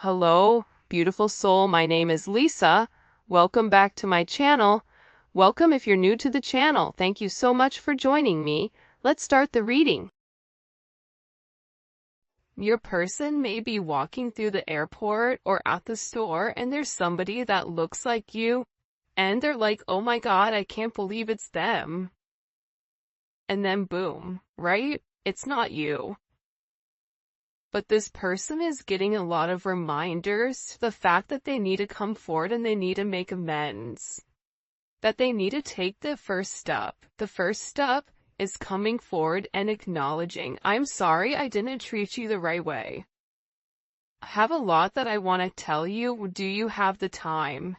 Hello, beautiful soul. My name is Lisa. Welcome back to my channel. Welcome if you're new to the channel. Thank you so much for joining me. Let's start the reading. Your person may be walking through the airport or at the store and there's somebody that looks like you and they're like, oh my God, I can't believe it's them. And then boom, right? It's not you. But this person is getting a lot of reminders to the fact that they need to come forward and they need to make amends. That they need to take the first step. The first step is coming forward and acknowledging, I'm sorry I didn't treat you the right way. I have a lot that I want to tell you. Do you have the time?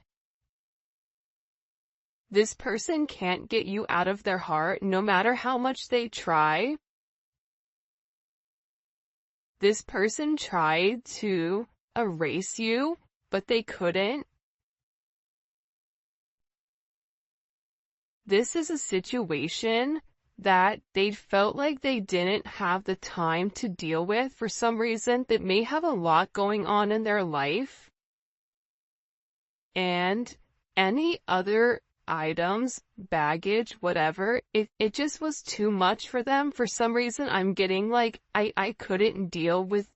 This person can't get you out of their heart no matter how much they try. This person tried to erase you, but they couldn't. This is a situation that they felt like they didn't have the time to deal with for some reason. That may have a lot going on in their life. And any other items, baggage, whatever, it just was too much for them. For some reason, I'm getting like, I couldn't deal with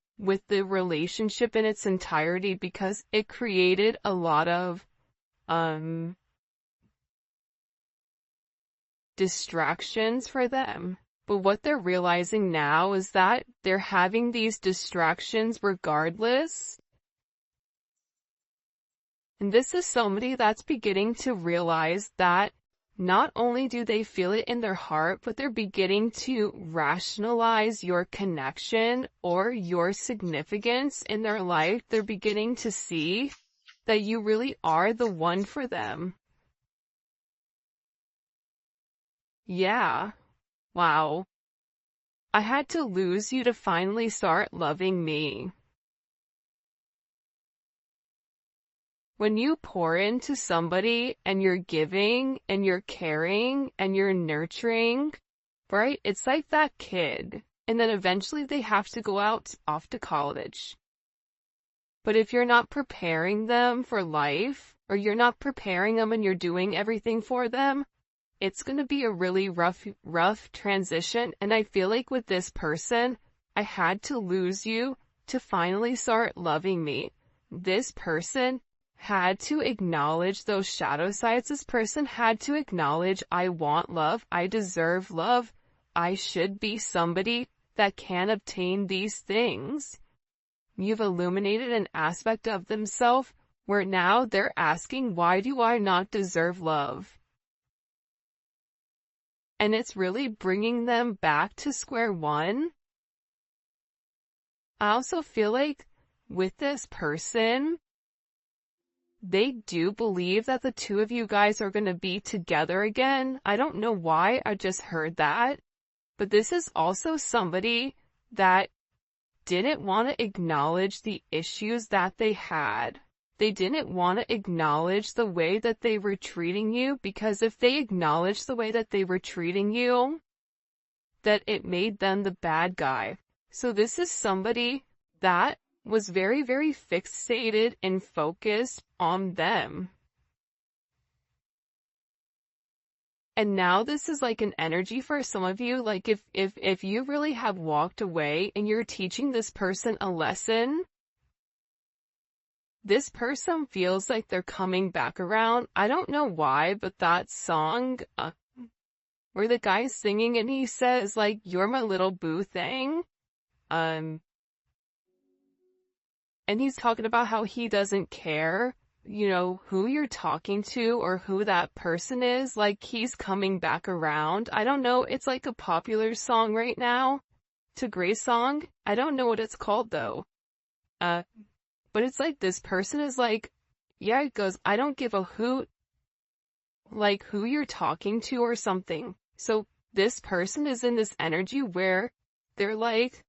the relationship in its entirety because it created a lot of, distractions for them. But what they're realizing now is that they're having these distractions regardless. And this is somebody that's beginning to realize that not only do they feel it in their heart, but they're beginning to rationalize your connection or your significance in their life. They're beginning to see that you really are the one for them. Yeah. Wow. I had to lose you to finally start loving me. When you pour into somebody and you're giving and you're caring and you're nurturing, right? It's like that kid. And then eventually they have to go out off to college. But if you're not preparing them for life, or you're not preparing them and you're doing everything for them, it's going to be a really rough transition. And I feel like with this person, I had to lose you to finally start loving me. This person had to acknowledge those shadow sides. This person had to acknowledge, I want love, I deserve love, I should be somebody that can obtain these things. You've illuminated an aspect of themselves where now they're asking, why do I not deserve love? And it's really bringing them back to square one. I also feel like with this person, they do believe that the two of you guys are going to be together again. I don't know why, I just heard that. But this is also somebody that didn't want to acknowledge the issues that they had. They didn't want to acknowledge the way that they were treating you, because if they acknowledged the way that they were treating you, that it made them the bad guy. So this is somebody that was very, very fixated and focused on them. And now this is like an energy for some of you, like if you really have walked away and you're teaching this person a lesson, this person feels like they're coming back around. I don't know why, but that song, where the guy's singing and he says like, you're my little boo thing, and he's talking about how he doesn't care, you know, who you're talking to or who that person is. Like, he's coming back around. I don't know. It's like a popular song right now. It's a great song. I don't know what it's called though. But it's like this person is like, yeah, it goes, I don't give a hoot, like who you're talking to or something. So this person is in this energy where they're like,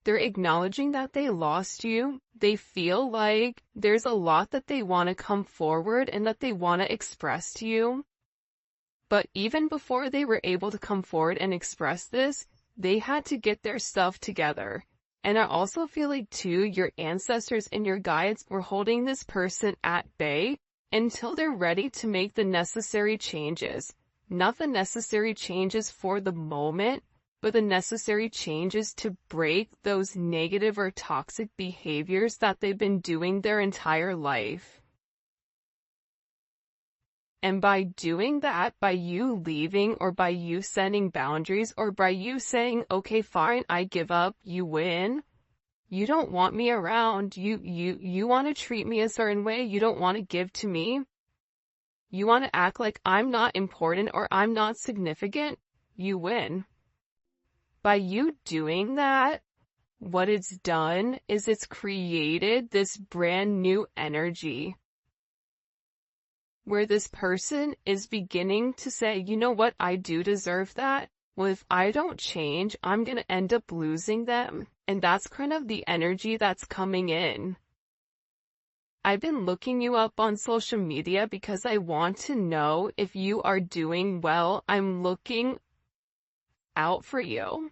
they're acknowledging that they lost you. They feel like there's a lot that they want to come forward and that they want to express to you. But even before they were able to come forward and express this, they had to get their stuff together. And I also feel like too, your ancestors and your guides were holding this person at bay until they're ready to make the necessary changes. Not the necessary changes for the moment, but the necessary changes to break those negative or toxic behaviors that they've been doing their entire life. And by doing that, by you leaving, or by you setting boundaries, or by you saying, okay, fine, I give up, you win. You don't want me around. You want to treat me a certain way. You don't want to give to me. You want to act like I'm not important or I'm not significant. You win. By you doing that, what it's done is it's created this brand new energy where this person is beginning to say, you know what, I do deserve that. Well, if I don't change, I'm going to end up losing them. And that's kind of the energy that's coming in. I've been looking you up on social media because I want to know if you are doing well. I'm looking out for you.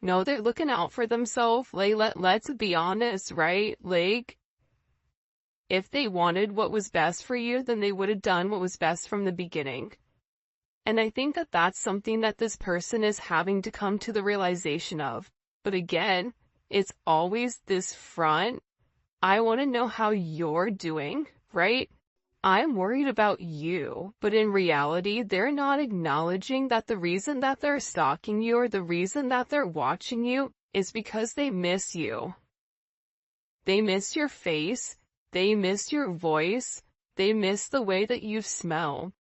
No, they're looking out for themselves. Like, let's be honest, right? Like, if they wanted what was best for you, then they would have done what was best from the beginning. And I think that that's something that this person is having to come to the realization of. But again, it's always this front. I want to know how you're doing, right? I'm worried about you, but in reality, they're not acknowledging that the reason that they're stalking you or the reason that they're watching you is because they miss you. They miss your face. They miss your voice. They miss the way that you smell.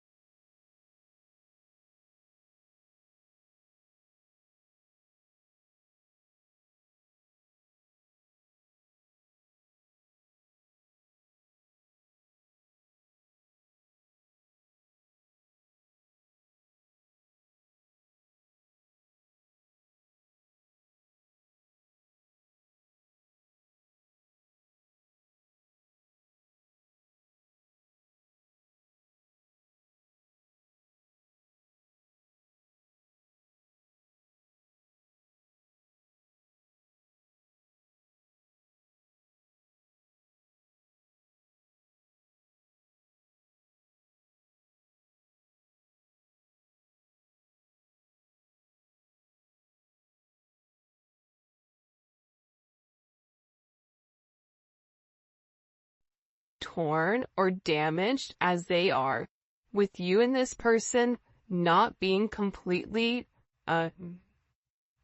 Torn or damaged as they are, with you and this person not being completely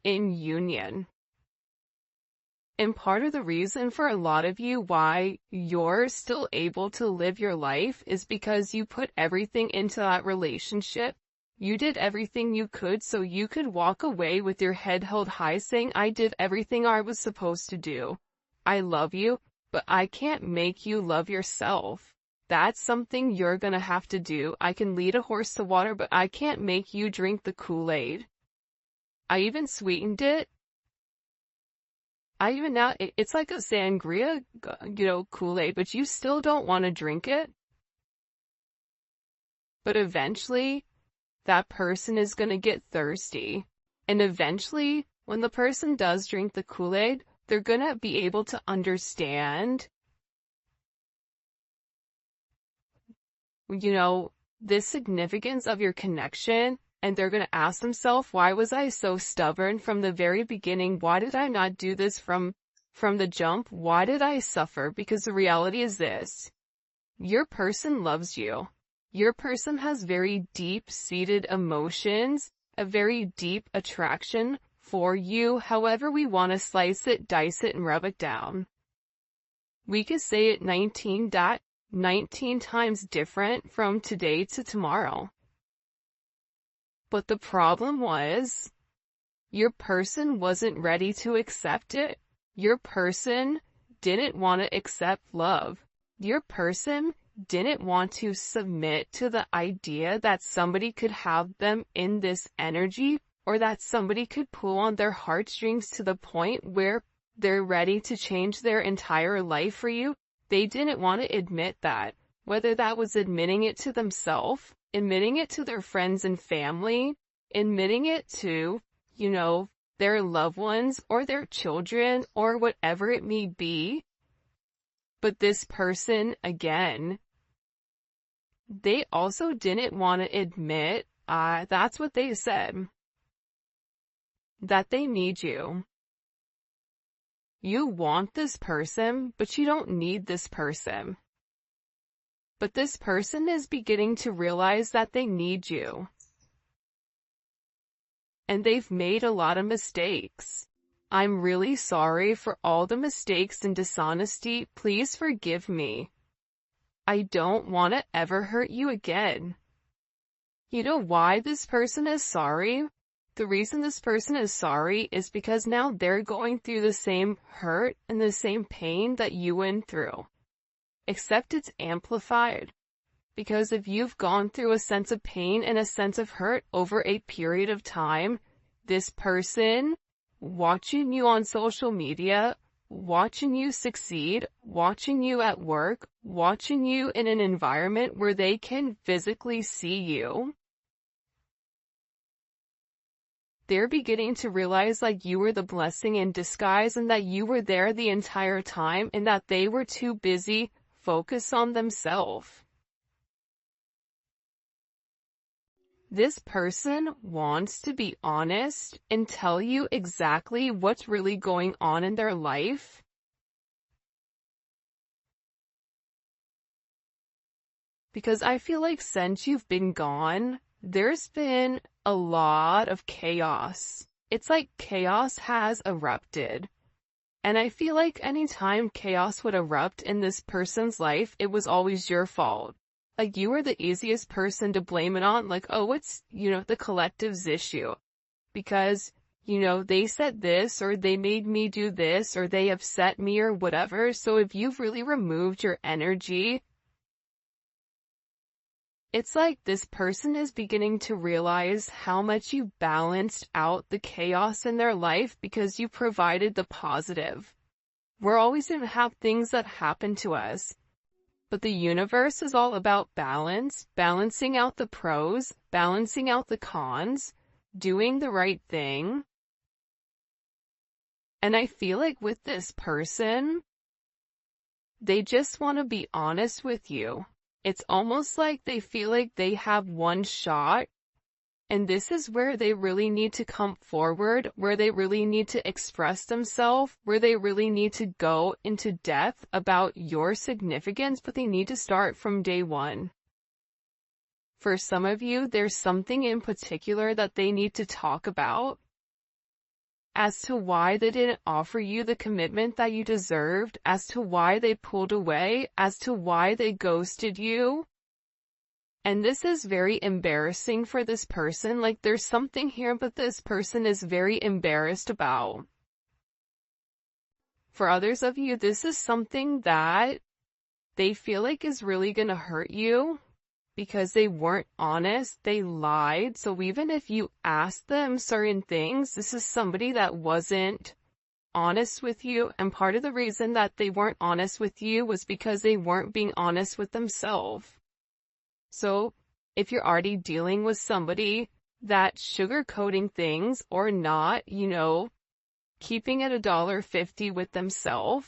in union. And part of the reason for a lot of you why you're still able to live your life is because you put everything into that relationship. You did everything you could so you could walk away with your head held high saying, I did everything I was supposed to do. I love you, but I can't make you love yourself. That's something you're gonna have to do. I can lead a horse to water, but I can't make you drink the Kool-Aid. I even sweetened it. It's like a sangria, Kool-Aid, but you still don't want to drink it. But eventually, that person is going to get thirsty. And eventually, when the person does drink the Kool-Aid, they're going to be able to understand, the significance of your connection. And they're going to ask themselves, why was I so stubborn from the very beginning? Why did I not do this from the jump? Why did I suffer? Because the reality is this. Your person loves you. Your person has very deep-seated emotions, a very deep attraction for you, however we want to slice it, dice it, and rub it down. We could say it 19 times different from today to tomorrow. But the problem was, your person wasn't ready to accept it. Your person didn't want to accept love. Your person didn't want to submit to the idea that somebody could have them in this energy, or that somebody could pull on their heartstrings to the point where they're ready to change their entire life for you. They didn't want to admit that, whether that was admitting it to themselves, admitting it to their friends and family, admitting it to, their loved ones or their children or whatever it may be. But this person, again, they also didn't want to admit, that's what they said, that they need you. You want this person, but you don't need this person. But this person is beginning to realize that they need you. And they've made a lot of mistakes. I'm really sorry for all the mistakes and dishonesty. Please forgive me. I don't want to ever hurt you again. You know why this person is sorry? The reason this person is sorry is because now they're going through the same hurt and the same pain that you went through. Except it's amplified. Because if you've gone through a sense of pain and a sense of hurt over a period of time, this person, watching you on social media, watching you succeed, watching you at work, watching you in an environment where they can physically see you, they're beginning to realize like you were the blessing in disguise and that you were there the entire time and that they were too busy focused on themselves. This person wants to be honest and tell you exactly what's really going on in their life. Because I feel like since you've been gone, there's been a lot of chaos. It's like chaos has erupted. And I feel like anytime chaos would erupt in this person's life, it was always your fault. Like you were the easiest person to blame it on, like, oh, it's, the collective's issue. Because, they said this, or they made me do this, or they upset me, or whatever. So if you've really removed your energy, it's like this person is beginning to realize how much you balanced out the chaos in their life because you provided the positive. We're always going to have things that happen to us. But the universe is all about balance, balancing out the pros, balancing out the cons, doing the right thing. And I feel like with this person, they just want to be honest with you. It's almost like they feel like they have one shot, and this is where they really need to come forward, where they really need to express themselves, where they really need to go into depth about your significance, but they need to start from day one. For some of you, there's something in particular that they need to talk about as to why they didn't offer you the commitment that you deserved, as to why they pulled away, as to why they ghosted you. And this is very embarrassing for this person. Like there's something here, but this person is very embarrassed about. For others of you, this is something that they feel like is really gonna hurt you because they weren't honest, they lied. So even if you asked them certain things, this is somebody that wasn't honest with you. And part of the reason that they weren't honest with you was because they weren't being honest with themselves. So, if you're already dealing with somebody that's sugarcoating things or not, keeping it $1.50 with themselves,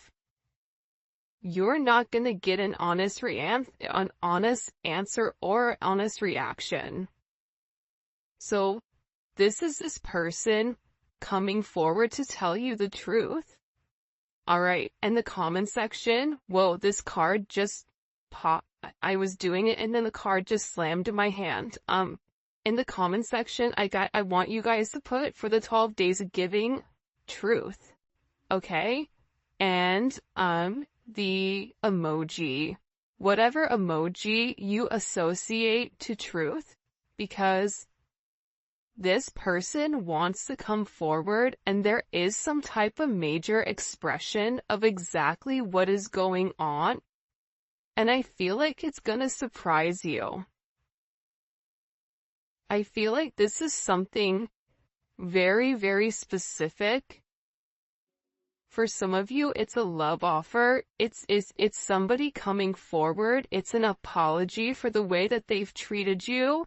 you're not going to get an honest answer or honest reaction. So, this is this person coming forward to tell you the truth. Alright, in the comment section, whoa, this card just popped. I was doing it and then the card just slammed in my hand. In the comment section, I want you guys to put for the 12 days of giving truth. Okay? And, the emoji. Whatever emoji you associate to truth, because this person wants to come forward and there is some type of major expression of exactly what is going on. And I feel like it's gonna surprise you. I feel like this is something very, very specific. For some of you, it's a love offer. It's somebody coming forward. It's an apology for the way that they've treated you.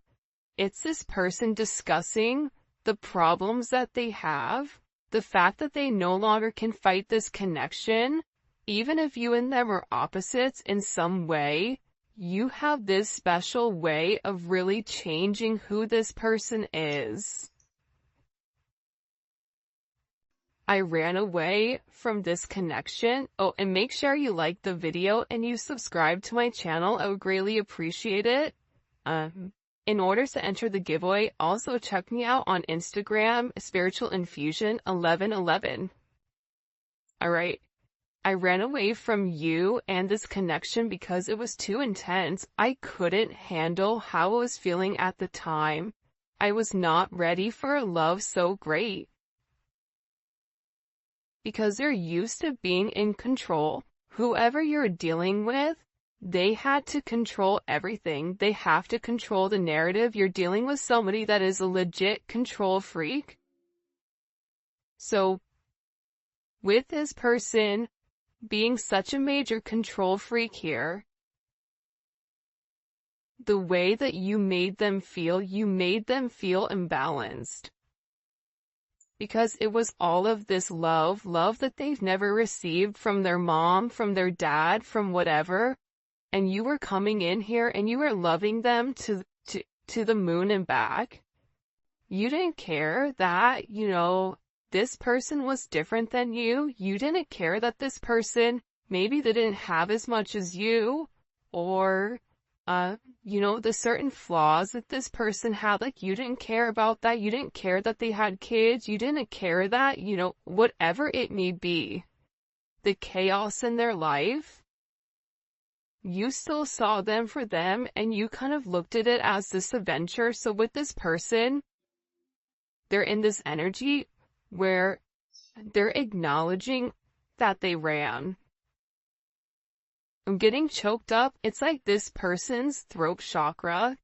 It's this person discussing the problems that they have. the fact that they no longer can fight this connection, even if you and them are opposites in some way, you have this special way of really changing who this person is. I ran away from this connection. Oh, and make sure you like the video and you subscribe to my channel. I would greatly appreciate it. In order to enter the giveaway, also check me out on Instagram, Spiritual Infusion 1111. Alright. I ran away from you and this connection because it was too intense. I couldn't handle how I was feeling at the time. I was not ready for a love so great. Because they're used to being in control. Whoever you're dealing with, they had to control everything. They have to control the narrative. You're dealing with somebody that is a legit control freak. So, with this person being such a major control freak here, the way that you made them feel imbalanced. Because it was all of this love that they've never received from their mom, from their dad, from whatever. And you were coming in here and you were loving them to the moon and back. You didn't care that, this person was different than you. You didn't care that this person, maybe they didn't have as much as you, or, the certain flaws that this person had, like, you didn't care about that. You didn't care that they had kids. You didn't care that, whatever it may be, the chaos in their life, you still saw them for them, and you kind of looked at it as this adventure. So with this person, they're in this energy where they're acknowledging that they ran. I'm getting choked up. It's like this person's throat chakra,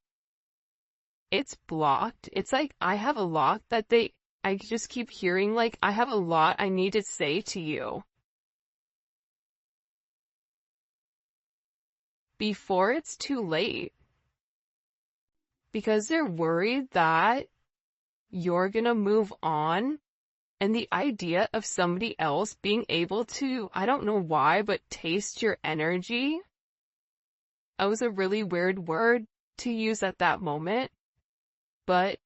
it's blocked. It's like I have a lot that I just keep hearing, like, I have a lot I need to say to you before it's too late. Because they're worried that you're gonna move on. And the idea of somebody else being able to, I don't know why, but taste your energy. That was a really weird word to use at that moment. But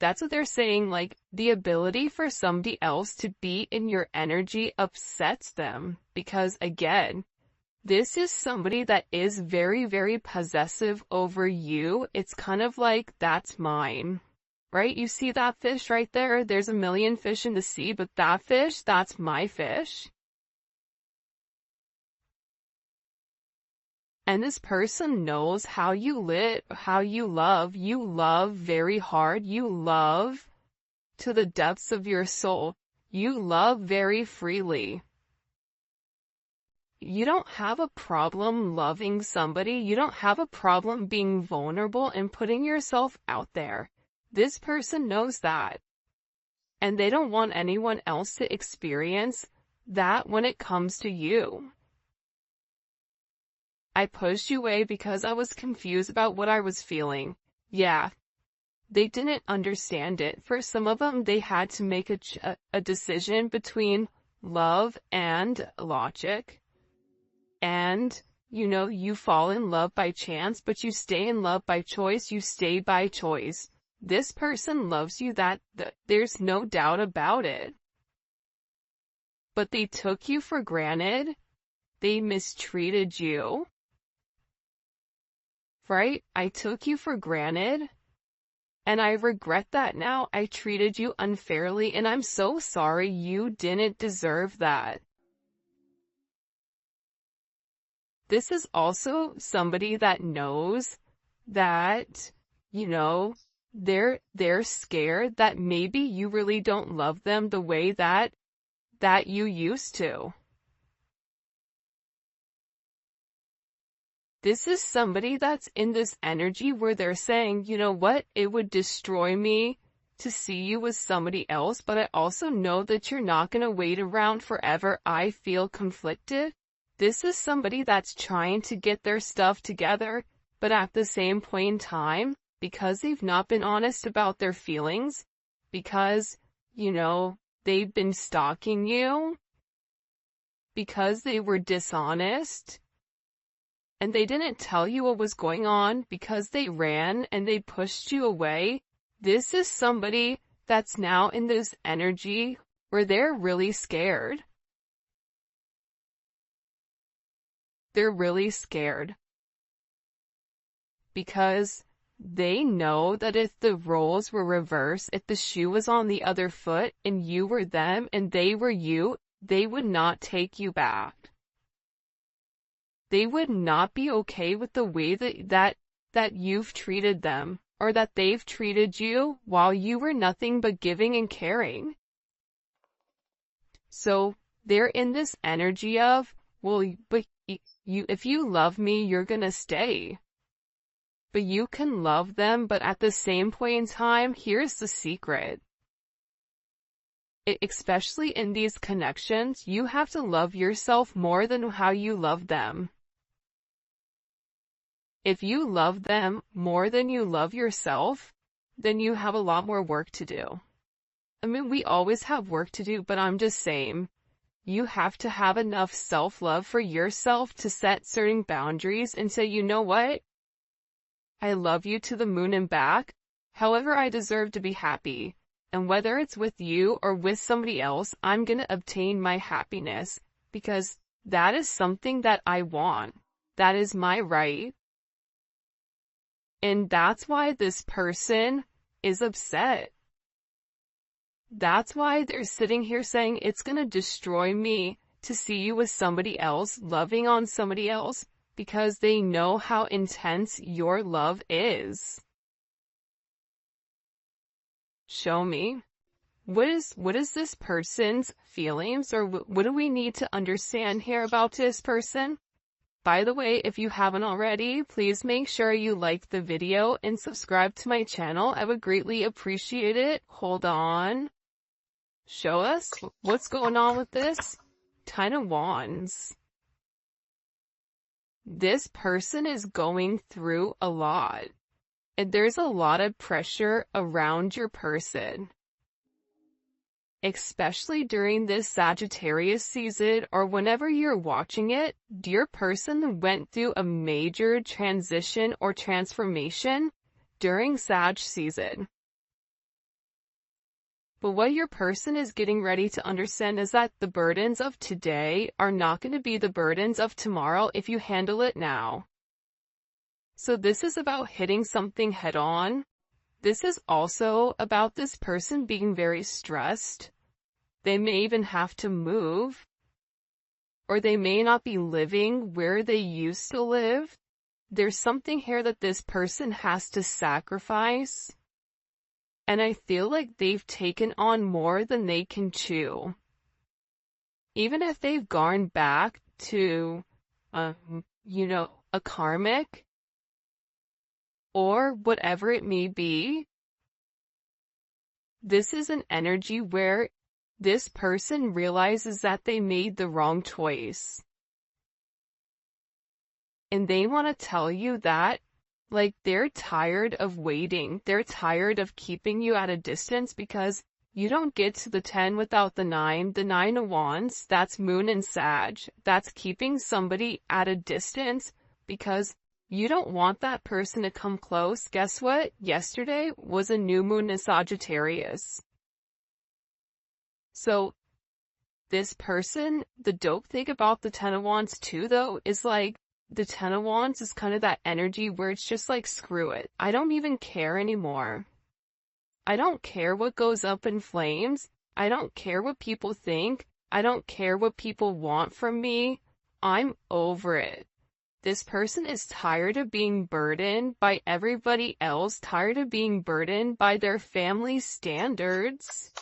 that's what they're saying, like, the ability for somebody else to be in your energy upsets them. Because again, this is somebody that is very, very possessive over you. It's kind of like, that's mine. Right? You see that fish right there? There's a million fish in the sea, but that fish, that's my fish. And this person knows how you how you love. You love very hard. You love to the depths of your soul. You love very freely. You don't have a problem loving somebody. You don't have a problem being vulnerable and putting yourself out there. This person knows that. And they don't want anyone else to experience that when it comes to you. I pushed you away because I was confused about what I was feeling. Yeah. They didn't understand it. For some of them, they had to make a decision between love and logic. And, you fall in love by chance, but you stay in love by choice. You stay by choice. This person loves you, there's no doubt about it. But they took you for granted. They mistreated you. Right? I took you for granted. And I regret that now. I treated you unfairly, and I'm so sorry. You didn't deserve that. This is also somebody that knows that, they're scared that maybe you really don't love them the way that you used to. This is somebody that's in this energy where they're saying, you know what, it would destroy me to see you with somebody else, but I also know that you're not going to wait around forever. I feel conflicted. This is somebody that's trying to get their stuff together, but at the same point in time, because they've not been honest about their feelings, because, they've been stalking you because they were dishonest and they didn't tell you what was going on because they ran and they pushed you away. This is somebody that's now in this energy where they're really scared. They're really scared because they know that if the roles were reversed, if the shoe was on the other foot and you were them and they were you, they would not take you back. They would not be okay with the way that you've treated them or that they've treated you while you were nothing but giving and caring. So they're in this energy of, well, but if you love me, you're gonna stay. But you can love them, but at the same point in time, here's the secret. Especially in these connections, you have to love yourself more than how you love them. If you love them more than you love yourself, then you have a lot more work to do. I mean, we always have work to do, but I'm just saying, you have to have enough self-love for yourself to set certain boundaries and say, you know what? I love you to the moon and back. However, I deserve to be happy. And whether it's with you or with somebody else, I'm going to obtain my happiness because that is something that I want. That is my right. And that's why this person is upset. That's why they're sitting here saying it's going to destroy me to see you with somebody else, loving on somebody else, because they know how intense your love is. Show me. What is this person's feelings, or what do we need to understand here about this person? By the way, if you haven't already, please make sure you like the video and subscribe to my channel. I would greatly appreciate it. Hold on. Show us what's going on with this. 10 of Wands. This person is going through a lot. And there's a lot of pressure around your person. Especially during this Sagittarius season or whenever you're watching it, your person went through a major transition or transformation during Sag season. But what your person is getting ready to understand is that the burdens of today are not going to be the burdens of tomorrow if you handle it now. So this is about hitting something head on. This is also about this person being very stressed. They may even have to move, or they may not be living where they used to live. There's something here that this person has to sacrifice. And I feel like they've taken on more than they can chew. Even if they've gone back to, a karmic, or whatever it may be, this is an energy where this person realizes that they made the wrong choice. And they want to tell you that, like, they're tired of waiting. They're tired of keeping you at a distance because you don't get to the 10 without the 9. The 9 of Wands, that's Moon and Sag. That's keeping somebody at a distance because you don't want that person to come close. Guess what? Yesterday was a new moon in Sagittarius. So this person, the dope thing about the 10 of Wands too, though, is like the 10 of Wands is kind of that energy where it's just like, screw it. I don't even care anymore. I don't care what goes up in flames. I don't care what people think. I don't care what people want from me. I'm over it. This person is tired of being burdened by everybody else, tired of being burdened by their family standards.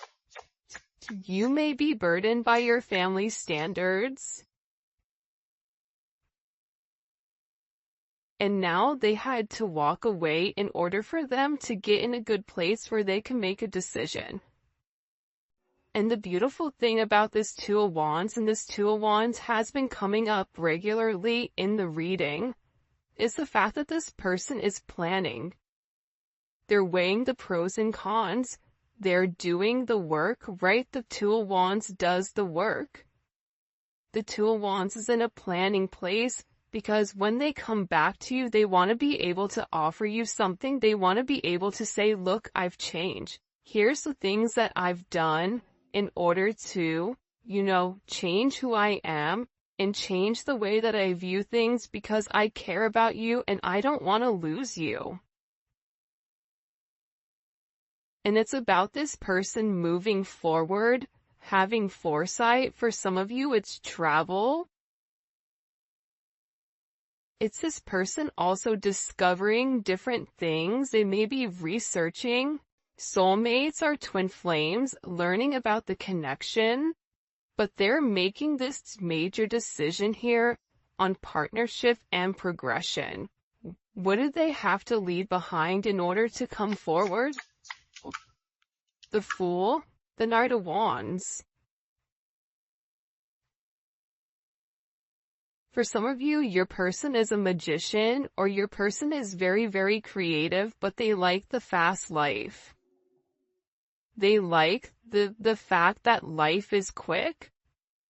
You may be burdened by your family standards. And now they had to walk away in order for them to get in a good place where they can make a decision. And the beautiful thing about this 2 of Wands, and this 2 of Wands has been coming up regularly in the reading, is the fact that this person is planning. They're weighing the pros and cons. they're doing the work, right? The Two of Wands does the work. The Two of Wands is in a planning place because when they come back to you, they want to be able to offer you something. They want to be able to say, look, I've changed. Here's the things that I've done in order to, change who I am and change the way that I view things because I care about you and I don't want to lose you. And it's about this person moving forward, having foresight. For some of you, it's travel. It's this person also discovering different things. They may be researching. Soulmates are twin flames, learning about the connection. But they're making this major decision here on partnership and progression. What do they have to leave behind in order to come forward? The Fool, the Knight of Wands. For some of you, your person is a magician, or your person is very, very creative, but they like the fast life. They like the fact that life is quick.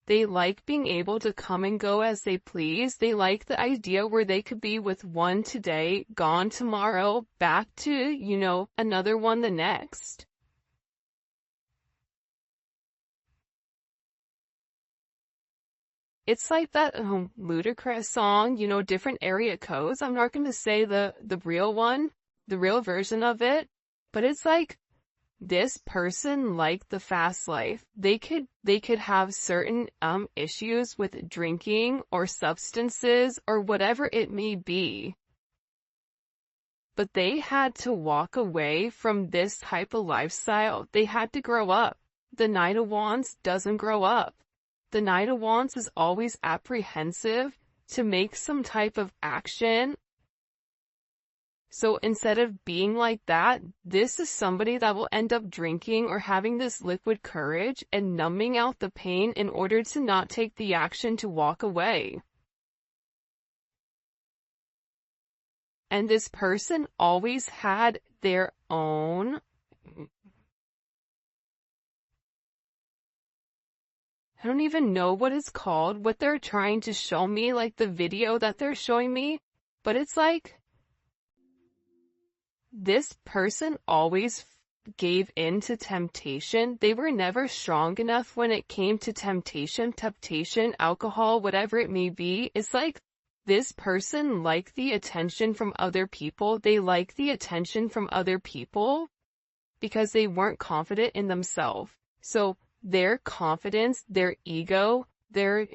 They like being able to come and go as they please. They like the idea where they could be with one today, gone tomorrow, back to, another one the next. It's like that ludicrous song, different area codes. I'm not going to say the real one, the real version of it, but it's like this person liked the fast life. They could have certain issues with drinking or substances or whatever it may be. But they had to walk away from this type of lifestyle. They had to grow up. The Knight of Wands doesn't grow up. The Knight of Wands is always apprehensive to make some type of action. So instead of being like that, this is somebody that will end up drinking or having this liquid courage and numbing out the pain in order to not take the action to walk away. And this person always had their own I don't even know what it's called, what they're trying to show me, like the video that they're showing me, but it's like this person always gave in to temptation. They were never strong enough when it came to temptation, alcohol, whatever it may be. It's like this person liked the attention from other people. They like the attention from other people because they weren't confident in themselves. So their confidence, their ego, their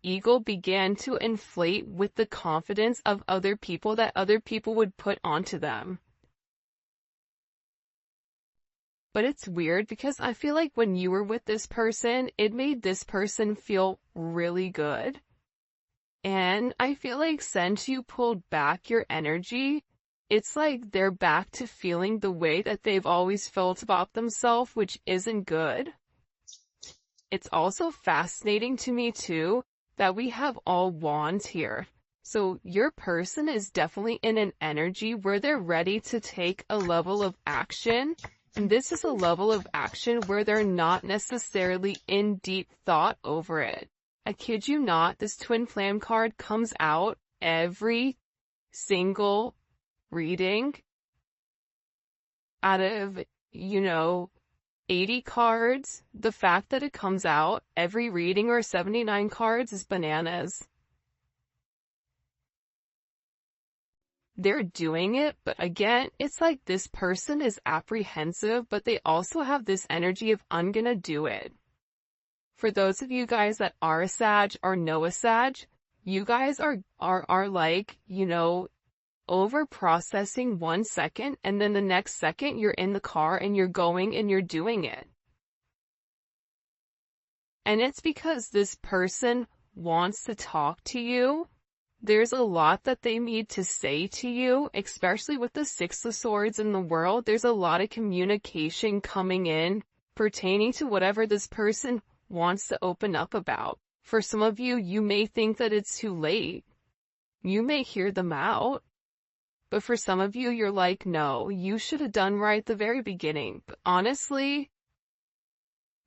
ego began to inflate with the confidence of other people that other people would put onto them. But it's weird because I feel like when you were with this person, it made this person feel really good. And I feel like since you pulled back your energy, it's like they're back to feeling the way that they've always felt about themselves, which isn't good. It's also fascinating to me too that we have all wands here. So your person is definitely in an energy where they're ready to take a level of action. And this is a level of action where they're not necessarily in deep thought over it. I kid you not, this twin flame card comes out every single reading out of 80 cards. The fact that it comes out every reading or 79 cards is bananas. They're doing it, but again, it's like this person is apprehensive, but they also have this energy of I'm gonna do it. For those of you guys that are a Sag or know a Sag, you guys are like, over processing 1 second, and then the next second you're in the car and you're going and you're doing it. And it's because this person wants to talk to you. There's a lot that they need to say to you, especially with the Six of Swords in the world. There's a lot of communication coming in pertaining to whatever this person wants to open up about. For some of you, you may think that it's too late. You may hear them out. But for some of you, you're like, no, you should have done right at the very beginning. But honestly,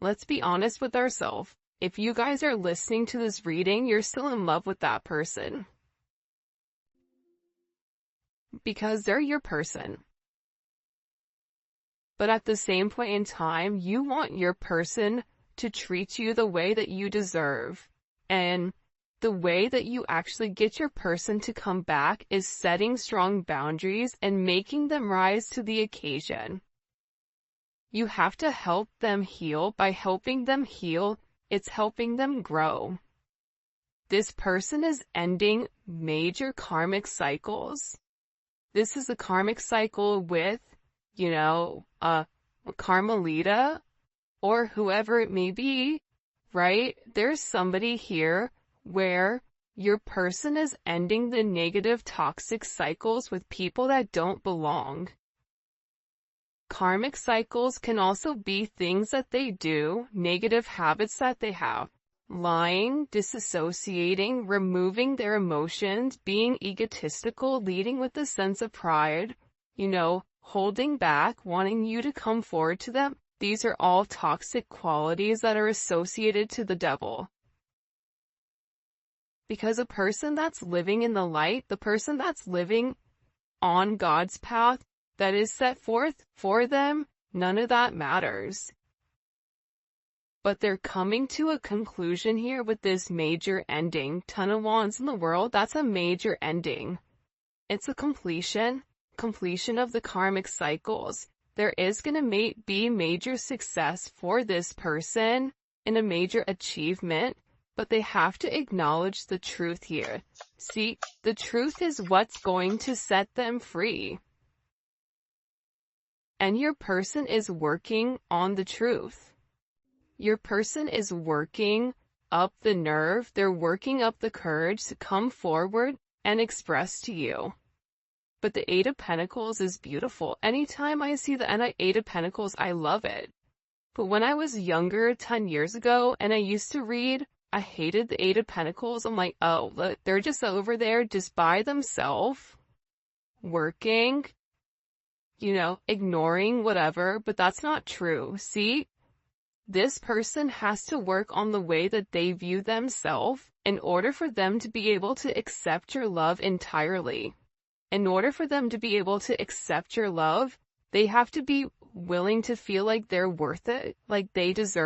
let's be honest with ourselves. If you guys are listening to this reading, you're still in love with that person. Because they're your person. But at the same point in time, you want your person to treat you the way that you deserve. And the way that you actually get your person to come back is setting strong boundaries and making them rise to the occasion. You have to help them heal. By helping them heal, it's helping them grow. This person is ending major karmic cycles. This is a karmic cycle with, Carmelita or whoever it may be, right? There's somebody here where your person is ending the negative toxic cycles with people that don't belong. Karmic cycles can also be things that they do, negative habits that they have. Lying, disassociating, removing their emotions, being egotistical, leading with a sense of pride, holding back, wanting you to come forward to them. These are all toxic qualities that are associated to the devil. Because a person that's living in the light, the person that's living on God's path that is set forth for them, none of that matters. But they're coming to a conclusion here with this major ending. Ton of Wands in the world, that's a major ending. It's a completion of the karmic cycles. There is going to be major success for this person and a major achievement, but they have to acknowledge the truth here. See, the truth is what's going to set them free. And your person is working on the truth. Your person is working up the nerve. They're working up the courage to come forward and express to you. But the Eight of Pentacles is beautiful. Anytime I see the Eight of Pentacles, I love it. But when I was younger, 10 years ago, and I used to read, I hated the Eight of Pentacles. I'm like, oh, look, they're just over there just by themselves, working, ignoring whatever. But that's not true. See, this person has to work on the way that they view themselves in order for them to be able to accept your love entirely. In order for them to be able to accept your love, they have to be willing to feel like they're worth it, like they deserve